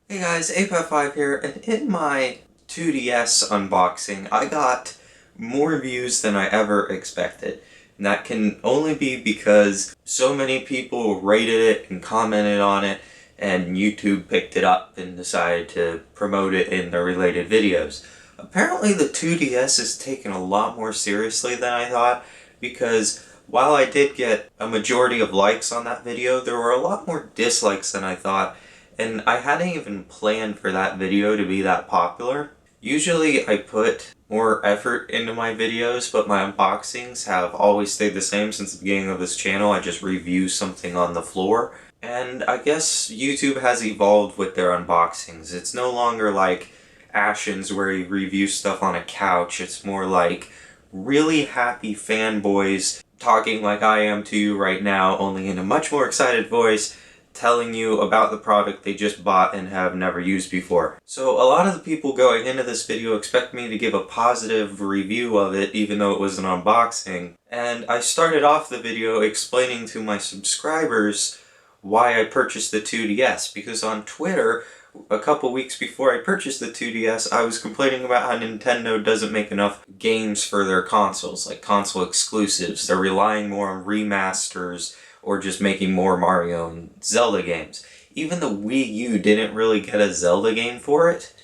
Hey guys, Ape5 here, and in my 2DS unboxing, I got more views than I ever expected. And that can only be because so many people rated it and commented on it, and YouTube picked it up and decided to promote it in their related videos. Apparently the 2DS is taken a lot more seriously than I thought, because while I did get a majority of likes on that video, there were a lot more dislikes than I thought. And I hadn't even planned for that video to be that popular. Usually I put more effort into my videos, but my unboxings have always stayed the same since the beginning of this channel. I just review something on the floor. And I guess YouTube has evolved with their unboxings. It's no longer like Ashen's where he reviews stuff on a couch. It's more like really happy fanboys talking like I am to you right now, only in a much more excited voice, telling you about the product they just bought and have never used before. So a lot of the people going into this video expect me to give a positive review of it even though it was an unboxing. And I started off the video explaining to my subscribers why I purchased the 2DS, because on Twitter a couple weeks before I purchased the 2DS, I was complaining about how Nintendo doesn't make enough games for their consoles, like console exclusives. They're relying more on remasters or just making more Mario and Zelda games. Even the Wii U didn't really get a Zelda game for it,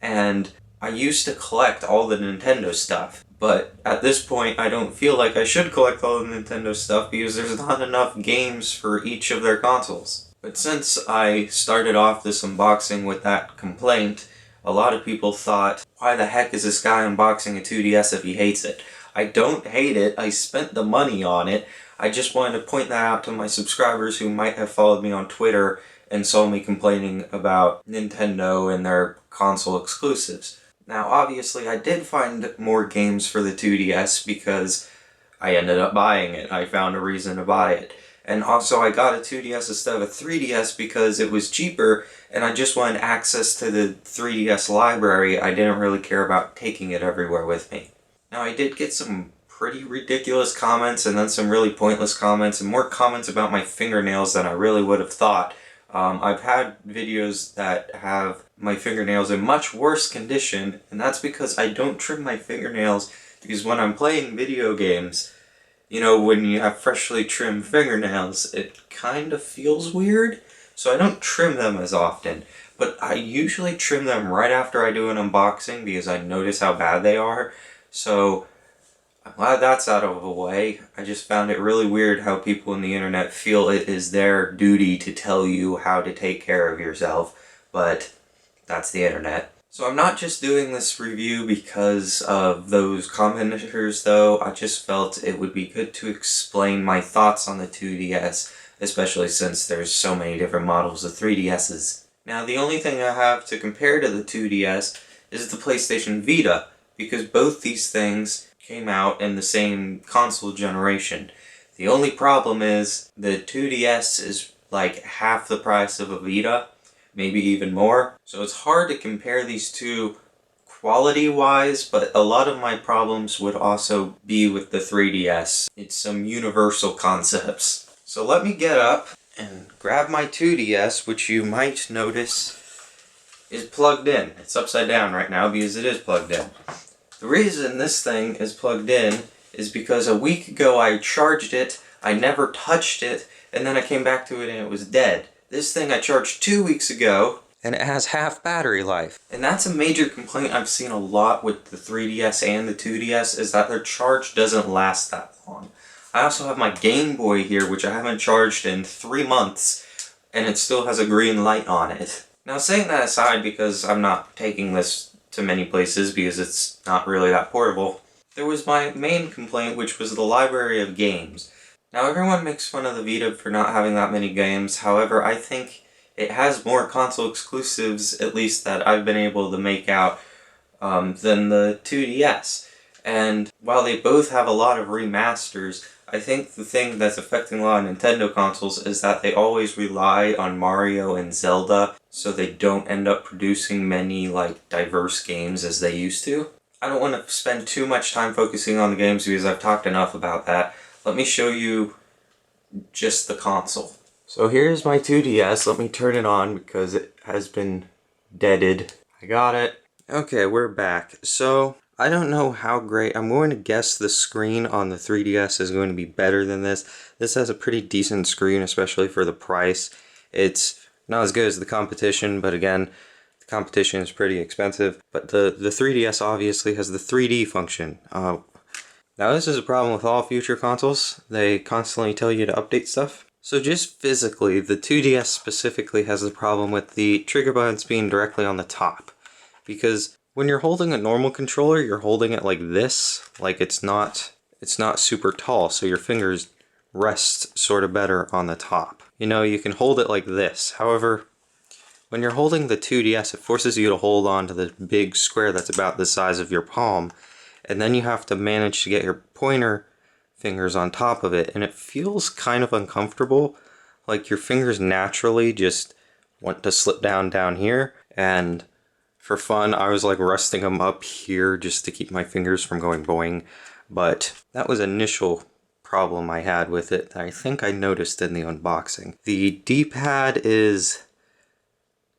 and I used to collect all the Nintendo stuff. But at this point, I don't feel like I should collect all the Nintendo stuff because there's not enough games for each of their consoles. But since I started off this unboxing with that complaint, a lot of people thought, why the heck is this guy unboxing a 2DS if he hates it? I don't hate it, I spent the money on it. I just wanted to point that out to my subscribers who might have followed me on Twitter and saw me complaining about Nintendo and their console exclusives. Now obviously I did find more games for the 2DS because I ended up buying it. I found a reason to buy it. And also I got a 2DS instead of a 3DS because it was cheaper and I just wanted access to the 3DS library. I didn't really care about taking it everywhere with me. Now I did get some pretty ridiculous comments and then some really pointless comments and more comments about my fingernails than I really would have thought. I've had videos that have my fingernails in much worse condition, and that's because I don't trim my fingernails, because when I'm playing video games, you know, when you have freshly trimmed fingernails, it kind of feels weird, so I don't trim them as often. But I usually trim them right after I do an unboxing because I notice how bad they are, so I'm glad that's out of the way. I just found it really weird how people on the internet feel it is their duty to tell you how to take care of yourself, but that's the internet. So I'm not just doing this review because of those commenters though, I just felt it would be good to explain my thoughts on the 2DS, especially since there's so many different models of 3DSs. Now the only thing I have to compare to the 2DS is the PlayStation Vita, because both these things came out in the same console generation. The only problem is the 2DS is like half the price of a Vita, maybe even more. So it's hard to compare these two quality-wise, but a lot of my problems would also be with the 3DS. It's some universal concepts. So let me get up and grab my 2DS, which you might notice is plugged in. It's upside down right now because it is plugged in. The reason this thing is plugged in is because a week ago I charged it, I never touched it, and then I came back to it and it was dead. This thing I charged 2 weeks ago, and it has half battery life. And that's a major complaint I've seen a lot with the 3DS and the 2DS, is that their charge doesn't last that long. I also have my Game Boy here, which I haven't charged in 3 months, and it still has a green light on it. Now saying that aside, because I'm not taking this to many places because it's not really that portable, there was my main complaint, which was the library of games. Now everyone makes fun of the Vita for not having that many games, however I think it has more console exclusives, at least that I've been able to make out, than the 2DS. And while they both have a lot of remasters, I think the thing that's affecting a lot of Nintendo consoles is that they always rely on Mario and Zelda, so they don't end up producing many like diverse games as they used to. I don't want to spend too much time focusing on the games because I've talked enough about that. Let me show you just the console. So here's my 2DS. Let me turn it on because it has been deaded. I got it. Okay, we're back. So, I don't know how great, I'm going to guess the screen on the 3DS is going to be better than this. This has a pretty decent screen, especially for the price. It's not as good as the competition, but again, the competition is pretty expensive. But the 3DS obviously has the 3D function. Now this is a problem with all future consoles. They constantly tell you to update stuff. So just physically, the 2DS specifically has the problem with the trigger buttons being directly on the top. Because when you're holding a normal controller, you're holding it like this. Like it's not super tall, so your fingers rest sort of better on the top. You know, you can hold it like this. However, when you're holding the 2DS, it forces you to hold on to the big square that's about the size of your palm. And then you have to manage to get your pointer fingers on top of it, and it feels kind of uncomfortable. Like your fingers naturally just want to slip down here, and for fun I was like resting them up here just to keep my fingers from going boing. But that was initial problem I had with it that I think I noticed in the unboxing. The D-pad is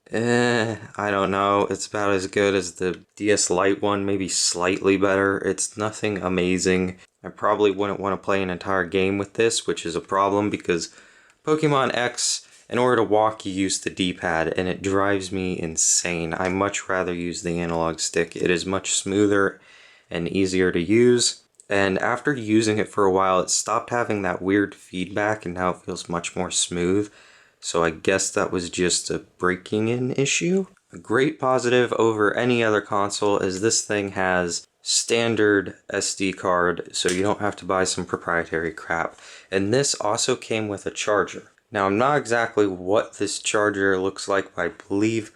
I don't know. It's about as good as the DS Lite one, maybe slightly better. It's nothing amazing. I probably wouldn't want to play an entire game with this, which is a problem because Pokemon X, in order to walk, you use the D-pad, and it drives me insane. I much rather use the analog stick. It is much smoother and easier to use. And after using it for a while, it stopped having that weird feedback, and now it feels much more smooth. So I guess that was just a breaking in issue. A great positive over any other console is this thing has standard SD card, so you don't have to buy some proprietary crap. And this also came with a charger. Now I'm not exactly what this charger looks like, but I believe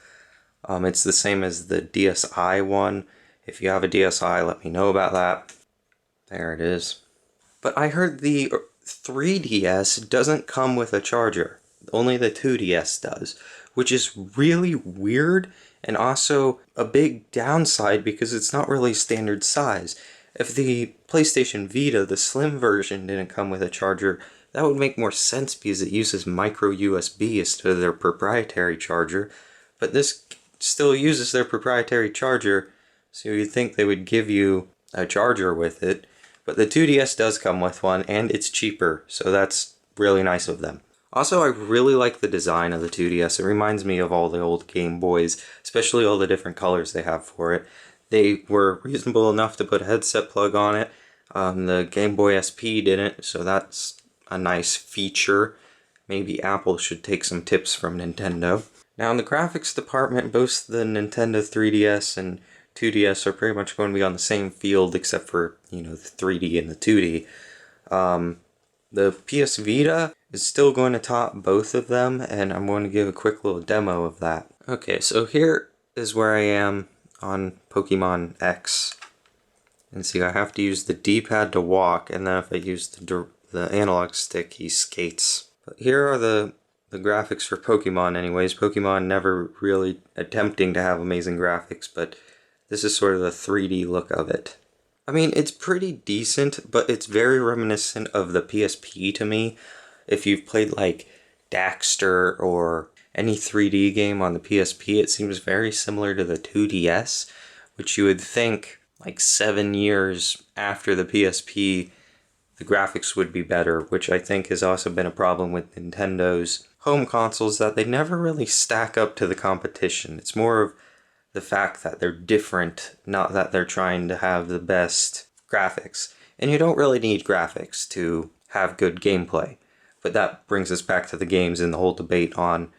it's the same as the DSi one. If you have a DSi, let me know about that. There it is. But I heard the 3DS doesn't come with a charger. Only the 2DS does, which is really weird and also a big downside because it's not really standard size. If the PlayStation Vita, the slim version, didn't come with a charger, that would make more sense because it uses micro USB instead of their proprietary charger. But this still uses their proprietary charger, so you'd think they would give you a charger with it. But the 2DS does come with one, and it's cheaper, so that's really nice of them. Also, I really like the design of the 2DS. It reminds me of all the old Game Boys, especially all the different colors they have for it. They were reasonable enough to put a headset plug on it. The Game Boy SP didn't, so that's a nice feature. Maybe Apple should take some tips from Nintendo. Now, in the graphics department, both the Nintendo 3DS and 2DS are pretty much going to be on the same field, except for, you know, the 3D and the 2D. The PS Vita is still going to top both of them, and I'm going to give a quick little demo of that. Okay, so here is where I am on Pokemon X. And see, I have to use the D-pad to walk, and then if I use the analog stick, he skates. But here are the graphics for Pokemon anyways. Pokemon never really attempting to have amazing graphics, but this is sort of the 3D look of it. I mean, it's pretty decent, but it's very reminiscent of the PSP to me. If you've played like Daxter or any 3D game on the PSP, it seems very similar to the 2DS, which you would think like 7 years after the PSP, the graphics would be better, which I think has also been a problem with Nintendo's home consoles, that they never really stack up to the competition. It's more of the fact that they're different, not that they're trying to have the best graphics. And you don't really need graphics to have good gameplay. But that brings us back to the games and the whole debate on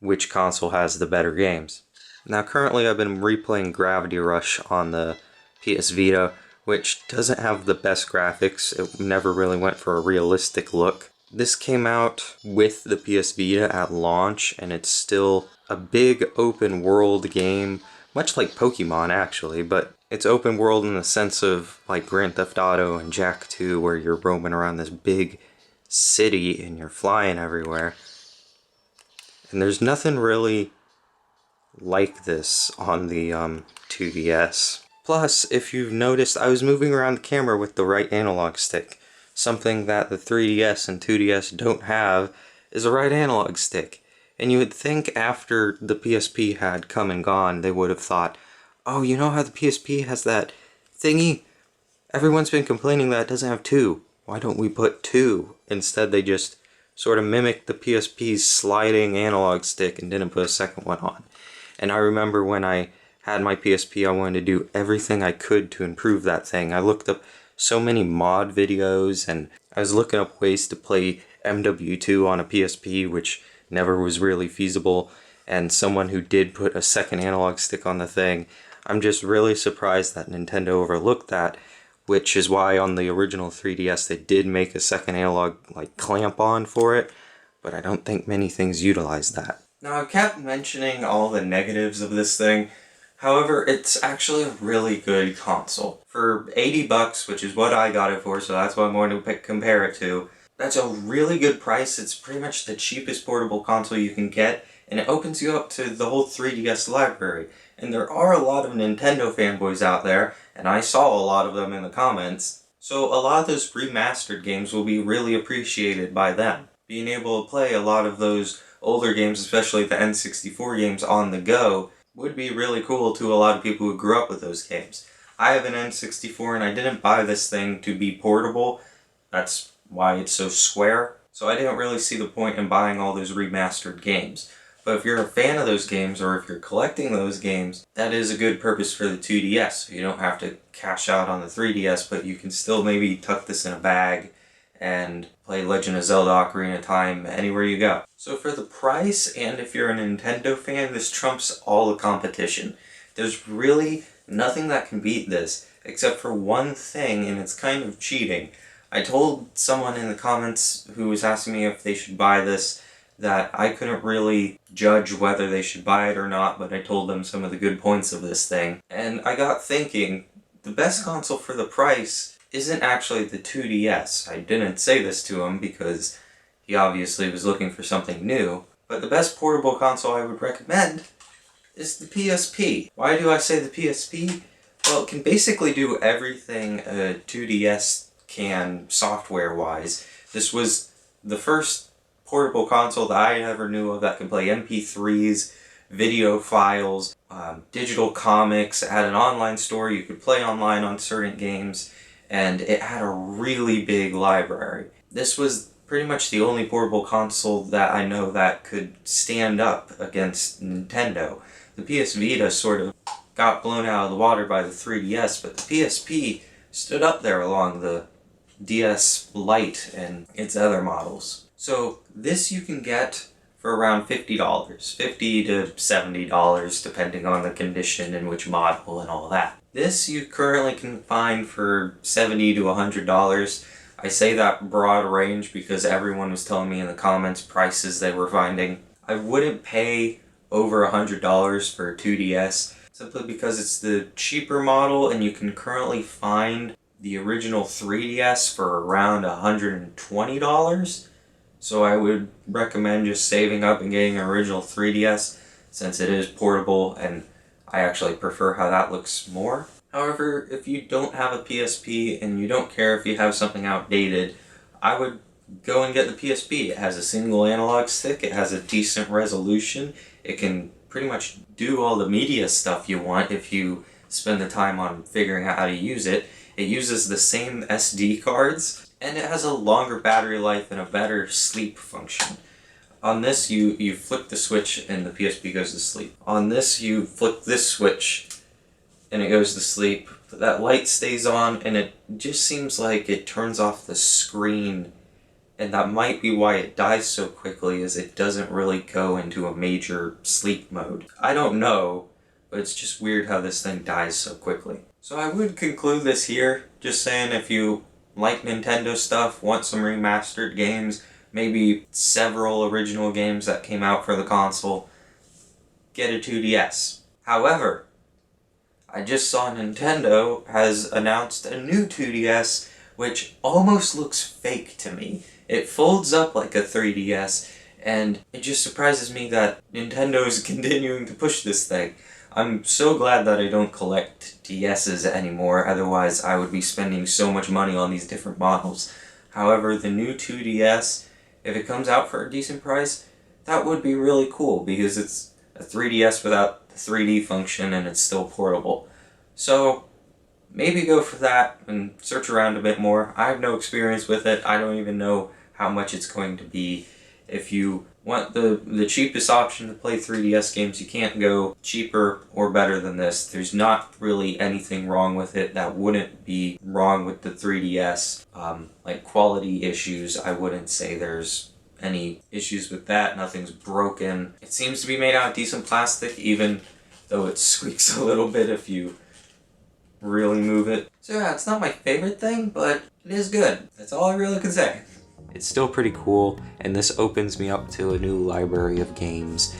which console has the better games. Now currently I've been replaying Gravity Rush on the PS Vita, which doesn't have the best graphics. It never really went for a realistic look. This came out with the PS Vita at launch, and it's still a big open world game, much like Pokemon actually, but it's open world in the sense of like Grand Theft Auto and Jak 2, where you're roaming around this big city and you're flying everywhere. And there's nothing really like this on the 2DS. Plus, if you've noticed, I was moving around the camera with the right analog stick. Something that the 3DS and 2DS don't have is a right analog stick. And you would think after the PSP had come and gone, they would have thought, oh, you know how the PSP has that thingy? Everyone's been complaining that it doesn't have two. Why don't we put two? Instead, they just sort of mimicked the PSP's sliding analog stick and didn't put a second one on. And I remember when I had my PSP, I wanted to do everything I could to improve that thing. I looked up so many mod videos, and I was looking up ways to play MW2 on a PSP, which never was really feasible, and someone who did put a second analog stick on the thing. I'm just really surprised that Nintendo overlooked that, which is why on the original 3DS they did make a second analog clamp on for it, but I don't think many things utilize that. Now, I kept mentioning all the negatives of this thing. However, it's actually a really good console. For $80, which is what I got it for, so that's what I'm going to compare it to, that's a really good price. It's pretty much the cheapest portable console you can get, and it opens you up to the whole 3DS library. And there are a lot of Nintendo fanboys out there, and I saw a lot of them in the comments, so a lot of those remastered games will be really appreciated by them. Being able to play a lot of those older games, especially the N64 games on the go, would be really cool to a lot of people who grew up with those games. I have an N64 and I didn't buy this thing to be portable. That's why it's so square. So I didn't really see the point in buying all those remastered games. But if you're a fan of those games, or if you're collecting those games, that is a good purpose for the 2DS. So you don't have to cash out on the 3DS, but you can still maybe tuck this in a bag and play Legend of Zelda Ocarina of Time anywhere you go. So for the price, and if you're a Nintendo fan, this trumps all the competition. There's really nothing that can beat this, except for one thing, and it's kind of cheating. I told someone in the comments who was asking me if they should buy this that I couldn't really judge whether they should buy it or not, but I told them some of the good points of this thing. And I got thinking, the best console for the price isn't actually the 2DS. I didn't say this to him because he obviously was looking for something new, but the best portable console I would recommend is the PSP. Why do I say the PSP? Well, it can basically do everything a 2DS can software-wise. This was the first portable console that I ever knew of that could play MP3s, video files, digital comics. It had an online store. You could play online on certain games, and it had a really big library. This was pretty much the only portable console that I know that could stand up against Nintendo. The PS Vita sort of got blown out of the water by the 3DS, but the PSP stood up there along the DS Lite and its other models. So this you can get for around $50, $50 to $70 depending on the condition and which model and all that. This you currently can find for $70 to $100. I say that broad range because everyone was telling me in the comments prices they were finding. I wouldn't pay over $100 for a 2DS simply because it's the cheaper model, and you can currently find the original 3DS for around $120. So I would recommend just saving up and getting an original 3DS since it is portable, and I actually prefer how that looks more. However, if you don't have a PSP and you don't care if you have something outdated, I would go and get the PSP. It has a single analog stick, it has a decent resolution, it can pretty much do all the media stuff you want if you spend the time on figuring out how to use it. It uses the same SD cards, and it has a longer battery life and a better sleep function. On this, you flick the switch and the PSP goes to sleep. On this, you flick this switch and it goes to sleep. That light stays on, and it just seems like it turns off the screen, and that might be why it dies so quickly, is it doesn't really go into a major sleep mode. I don't know, but it's just weird how this thing dies so quickly. So I would conclude this here, just saying if you like Nintendo stuff, want some remastered games, maybe several original games that came out for the console, get a 2DS. However, I just saw Nintendo has announced a new 2DS, which almost looks fake to me. It folds up like a 3DS, and it just surprises me that Nintendo is continuing to push this thing. I'm so glad that I don't collect DSs anymore, otherwise I would be spending so much money on these different models. However, the new 2DS, if it comes out for a decent price, that would be really cool because it's a 3DS without the 3D function and it's still portable. So maybe go for that and search around a bit more. I have no experience with it. I don't even know how much it's going to be. If you want the cheapest option to play 3DS games, you can't go cheaper or better than this. There's not really anything wrong with it that wouldn't be wrong with the 3DS. Like quality issues, I wouldn't say there's any issues with that. Nothing's broken. It seems to be made out of decent plastic, even though it squeaks a little bit if you really move it. So yeah, it's not my favorite thing, but it is good. That's all I really can say. It's still pretty cool, and this opens me up to a new library of games.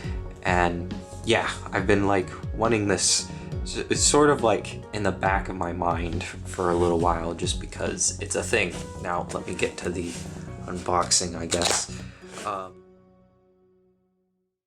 And yeah, I've been like wanting this. It's sort of like in the back of my mind for a little while, just because it's a thing. Now let me get to the unboxing, I guess.